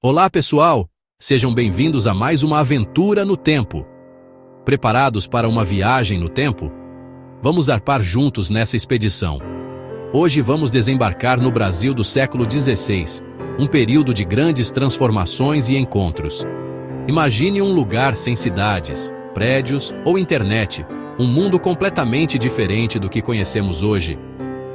Olá, pessoal! Sejam bem-vindos a mais uma aventura no tempo. Preparados para uma viagem no tempo? Vamos zarpar juntos nessa expedição. Hoje vamos desembarcar no Brasil do século XVI, um período de grandes transformações e encontros. Imagine um lugar sem cidades, prédios ou internet, um mundo completamente diferente do que conhecemos hoje.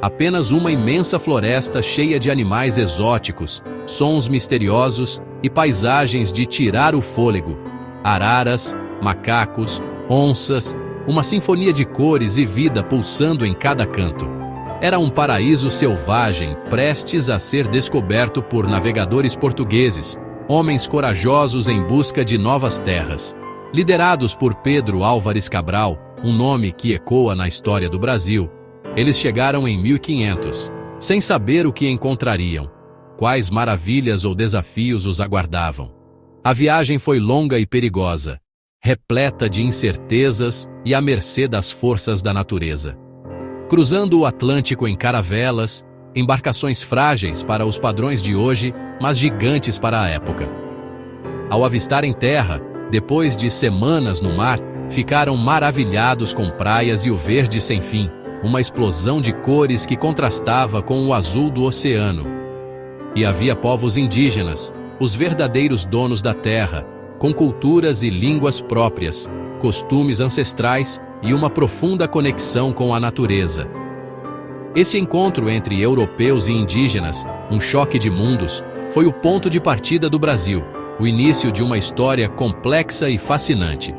Apenas uma imensa floresta cheia de animais exóticos, sons misteriosos e paisagens de tirar o fôlego. Araras, macacos, onças, uma sinfonia de cores e vida pulsando em cada canto. Era um paraíso selvagem prestes a ser descoberto por navegadores portugueses, homens corajosos em busca de novas terras. Liderados por Pedro Álvares Cabral, um nome que ecoa na história do Brasil, eles chegaram em 1500, sem saber o que encontrariam, quais maravilhas ou desafios os aguardavam. A viagem foi longa e perigosa, repleta de incertezas e à mercê das forças da natureza. Cruzando o Atlântico em caravelas, embarcações frágeis para os padrões de hoje, mas gigantes para a época. Ao avistarem terra, depois de semanas no mar, ficaram maravilhados com praias e o verde sem fim, uma explosão de cores que contrastava com o azul do oceano. E havia povos indígenas, os verdadeiros donos da terra, com culturas e línguas próprias, costumes ancestrais e uma profunda conexão com a natureza. Esse encontro entre europeus e indígenas, um choque de mundos, foi o ponto de partida do Brasil, o início de uma história complexa e fascinante.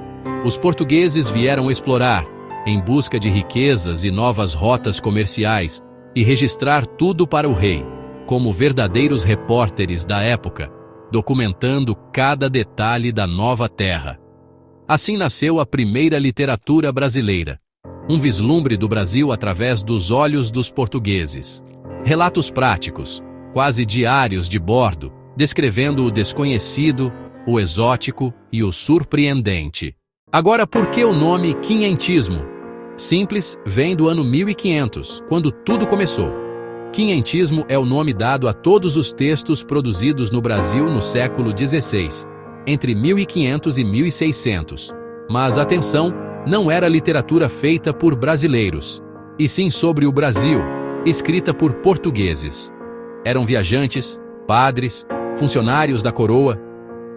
Os portugueses vieram explorar, em busca de riquezas e novas rotas comerciais, e registrar tudo para o rei, como verdadeiros repórteres da época, documentando cada detalhe da nova terra. Assim nasceu a primeira literatura brasileira, um vislumbre do Brasil através dos olhos dos portugueses. Relatos práticos, quase diários de bordo, descrevendo o desconhecido, o exótico e o surpreendente. Agora, por que o nome quinhentismo? Simples, vem do ano 1500, quando tudo começou. Quinhentismo é o nome dado a todos os textos produzidos no Brasil no século XVI, entre 1500 e 1600. Mas atenção, não era literatura feita por brasileiros, e sim sobre o Brasil, escrita por portugueses. Eram viajantes, padres, funcionários da coroa,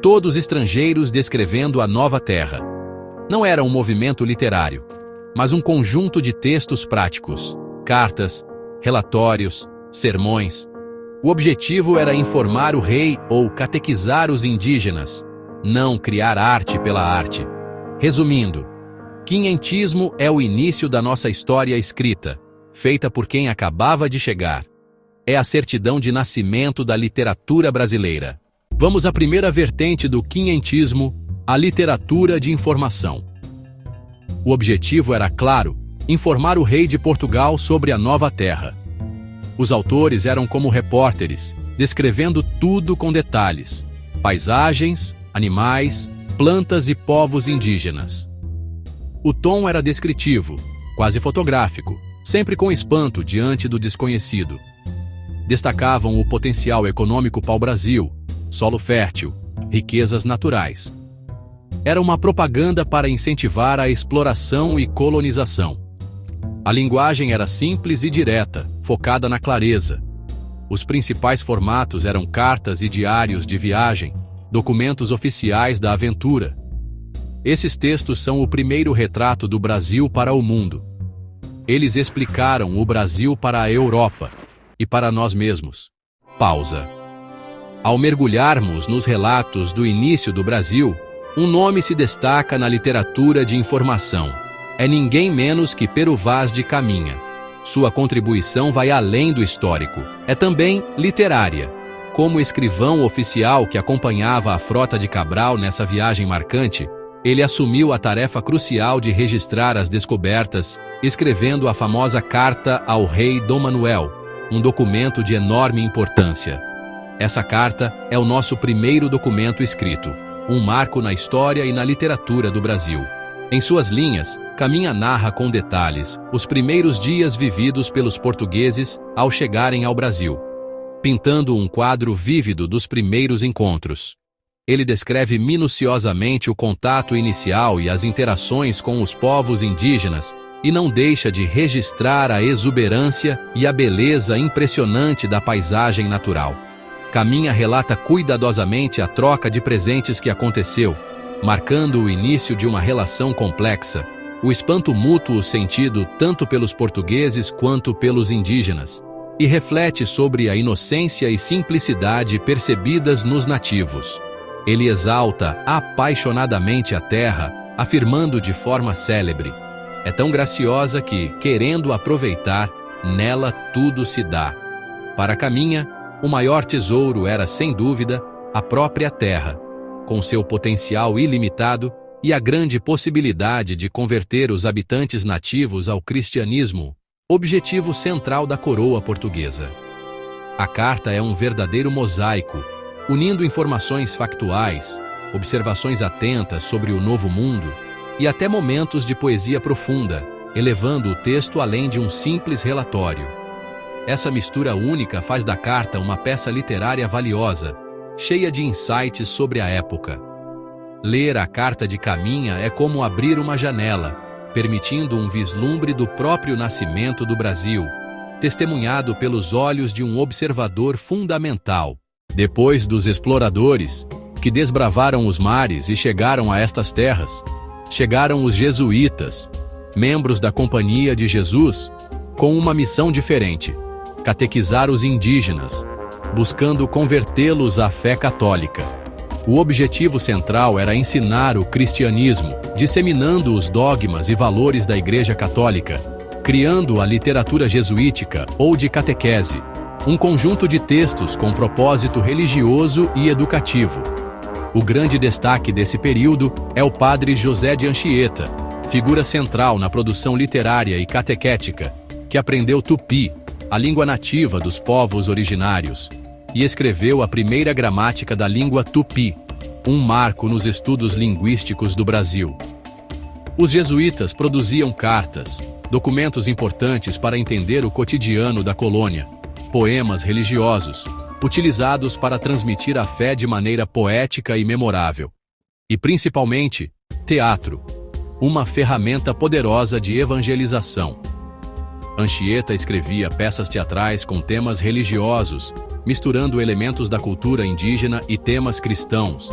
todos estrangeiros descrevendo a nova terra. Não era um movimento literário, mas um conjunto de textos práticos, cartas, relatórios, sermões. O objetivo era informar o rei ou catequizar os indígenas, não criar arte pela arte. Resumindo, quinhentismo é o início da nossa história escrita, feita por quem acabava de chegar. É a certidão de nascimento da literatura brasileira. Vamos à primeira vertente do quinhentismo, a literatura de informação. O objetivo era, claro, informar o rei de Portugal sobre a nova terra. Os autores eram como repórteres, descrevendo tudo com detalhes: paisagens, animais, plantas e povos indígenas. O tom era descritivo, quase fotográfico, sempre com espanto diante do desconhecido. Destacavam o potencial econômico pau-brasil, solo fértil, riquezas naturais. Era uma propaganda para incentivar a exploração e colonização. A linguagem era simples e direta, focada na clareza. Os principais formatos eram cartas e diários de viagem, documentos oficiais da aventura. Esses textos são o primeiro retrato do Brasil para o mundo. Eles explicaram o Brasil para a Europa e para nós mesmos. Pausa. Ao mergulharmos nos relatos do início do Brasil, um nome se destaca na literatura de informação. É ninguém menos que Pero Vaz de Caminha. Sua contribuição vai além do histórico. É também literária. Como escrivão oficial que acompanhava a frota de Cabral nessa viagem marcante, ele assumiu a tarefa crucial de registrar as descobertas, escrevendo a famosa Carta ao Rei Dom Manuel, um documento de enorme importância. Essa carta é o nosso primeiro documento escrito, um marco na história e na literatura do Brasil. Em suas linhas, Caminha narra com detalhes os primeiros dias vividos pelos portugueses ao chegarem ao Brasil. pintando um quadro vívido dos primeiros encontros. Ele descreve minuciosamente o contato inicial e as interações com os povos indígenas e não deixa de registrar a exuberância e a beleza impressionante da paisagem natural. Caminha relata cuidadosamente a troca de presentes que aconteceu, marcando o início de uma relação complexa, o espanto mútuo sentido tanto pelos portugueses quanto pelos indígenas, e reflete sobre a inocência e simplicidade percebidas nos nativos. Ele exalta apaixonadamente a terra, afirmando de forma célebre: é tão graciosa que, querendo aproveitar, nela tudo se dá. Para Caminha, o maior tesouro era, sem dúvida, a própria terra, com seu potencial ilimitado e a grande possibilidade de converter os habitantes nativos ao cristianismo, objetivo central da coroa portuguesa. A carta é um verdadeiro mosaico, unindo informações factuais, observações atentas sobre o novo mundo e até momentos de poesia profunda, elevando o texto além de um simples relatório. Essa mistura única faz da carta uma peça literária valiosa, cheia de insights sobre a época. Ler a carta de Caminha é como abrir uma janela, permitindo um vislumbre do próprio nascimento do Brasil, testemunhado pelos olhos de um observador fundamental. Depois dos exploradores, que desbravaram os mares e chegaram a estas terras, chegaram os jesuítas, membros da Companhia de Jesus, com uma missão diferente: catequizar os indígenas, buscando convertê-los à fé católica. O objetivo central era ensinar o cristianismo, disseminando os dogmas e valores da Igreja Católica, criando a literatura jesuítica ou de catequese, um conjunto de textos com propósito religioso e educativo. O grande destaque desse período é o padre José de Anchieta, figura central na produção literária e catequética, que aprendeu tupi, a língua nativa dos povos originários, e escreveu a primeira gramática da língua tupi, um marco nos estudos linguísticos do Brasil. Os jesuítas produziam cartas, documentos importantes para entender o cotidiano da colônia, poemas religiosos, utilizados para transmitir a fé de maneira poética e memorável. E, principalmente, teatro, uma ferramenta poderosa de evangelização. Anchieta escrevia peças teatrais com temas religiosos, misturando elementos da cultura indígena e temas cristãos,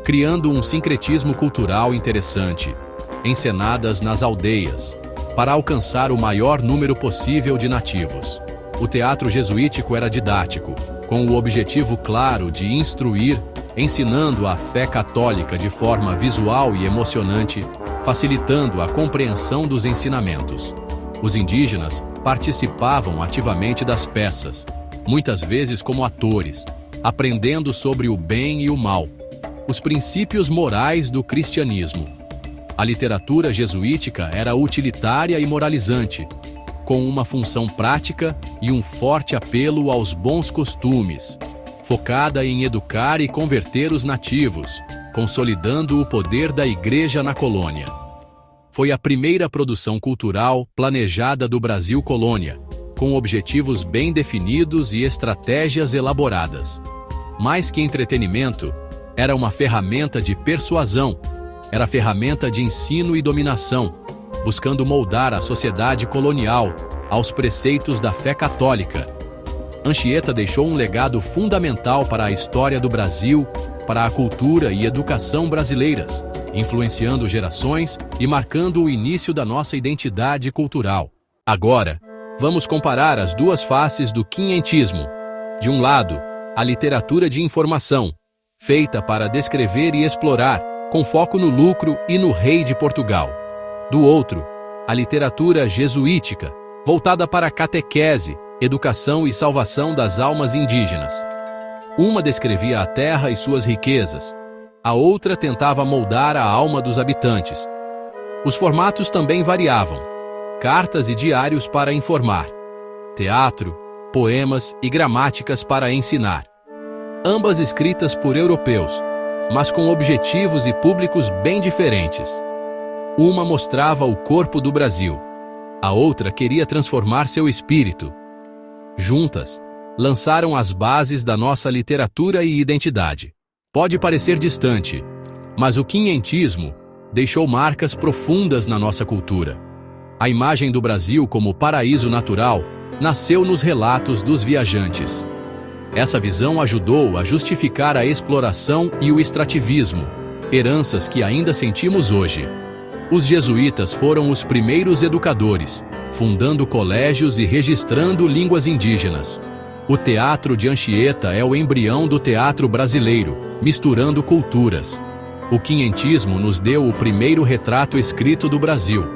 criando um sincretismo cultural interessante, encenadas nas aldeias, para alcançar o maior número possível de nativos. O teatro jesuítico era didático, com o objetivo claro de instruir, ensinando a fé católica de forma visual e emocionante, facilitando a compreensão dos ensinamentos. Os indígenas participavam ativamente das peças, muitas vezes como atores, aprendendo sobre o bem e o mal, os princípios morais do cristianismo. A literatura jesuítica era utilitária e moralizante, com uma função prática e um forte apelo aos bons costumes, focada em educar e converter os nativos, consolidando o poder da Igreja na colônia. Foi a primeira produção cultural planejada do Brasil colônia, com objetivos bem definidos e estratégias elaboradas. Mais que entretenimento, era uma ferramenta de persuasão, era ferramenta de ensino e dominação, buscando moldar a sociedade colonial aos preceitos da fé católica. Anchieta deixou um legado fundamental para a história do Brasil, para a cultura e educação brasileiras, influenciando gerações e marcando o início da nossa identidade cultural. Agora, vamos comparar as duas faces do quinhentismo. De um lado, a literatura de informação, feita para descrever e explorar, com foco no lucro e no rei de Portugal. Do outro, a literatura jesuítica, voltada para a catequese, educação e salvação das almas indígenas. Uma descrevia a terra e suas riquezas, a outra tentava moldar a alma dos habitantes. Os formatos também variavam: cartas e diários para informar, teatro, poemas e gramáticas para ensinar. Ambas escritas por europeus, mas com objetivos e públicos bem diferentes. Uma mostrava o corpo do Brasil, a outra queria transformar seu espírito. Juntas, lançaram as bases da nossa literatura e identidade. Pode parecer distante, mas o quinhentismo deixou marcas profundas na nossa cultura. A imagem do Brasil como paraíso natural nasceu nos relatos dos viajantes. Essa visão ajudou a justificar a exploração e o extrativismo, heranças que ainda sentimos hoje. Os jesuítas foram os primeiros educadores, fundando colégios e registrando línguas indígenas. O teatro de Anchieta é o embrião do teatro brasileiro, misturando culturas. O quinhentismo nos deu o primeiro retrato escrito do Brasil,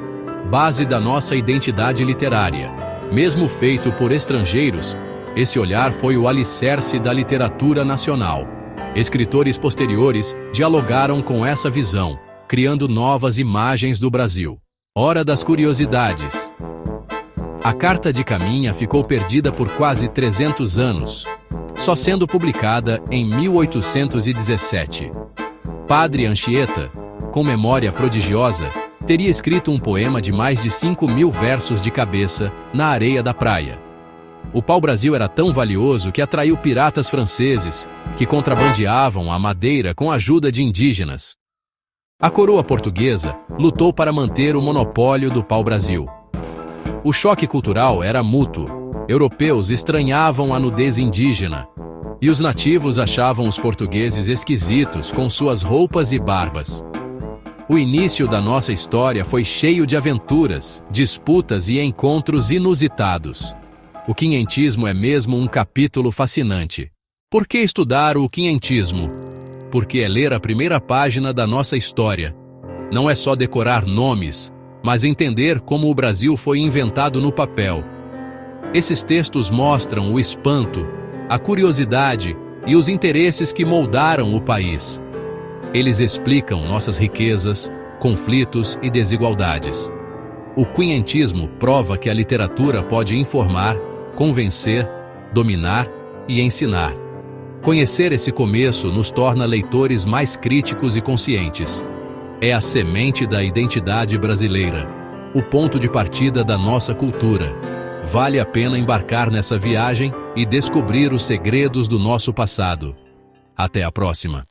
base da nossa identidade literária. Mesmo feito por estrangeiros, esse olhar foi o alicerce da literatura nacional. Escritores posteriores dialogaram com essa visão, criando novas imagens do Brasil. Hora das curiosidades. A Carta de Caminha ficou perdida por quase 300 anos, só sendo publicada em 1817. Padre Anchieta, com memória prodigiosa, teria escrito um poema de mais de 5.000 versos de cabeça na areia da praia. O pau-brasil era tão valioso que atraiu piratas franceses, que contrabandeavam a madeira com a ajuda de indígenas. A coroa portuguesa lutou para manter o monopólio do pau-brasil. O choque cultural era mútuo. Europeus estranhavam a nudez indígena, e os nativos achavam os portugueses esquisitos com suas roupas e barbas. O início da nossa história foi cheio de aventuras, disputas e encontros inusitados. O quinhentismo é mesmo um capítulo fascinante. Por que estudar o quinhentismo? Porque é ler a primeira página da nossa história. Não é só decorar nomes, mas entender como o Brasil foi inventado no papel. Esses textos mostram o espanto, a curiosidade e os interesses que moldaram o país. Eles explicam nossas riquezas, conflitos e desigualdades. O quinhentismo prova que a literatura pode informar, convencer, dominar e ensinar. Conhecer esse começo nos torna leitores mais críticos e conscientes. É a semente da identidade brasileira, o ponto de partida da nossa cultura. Vale a pena embarcar nessa viagem e descobrir os segredos do nosso passado. Até a próxima!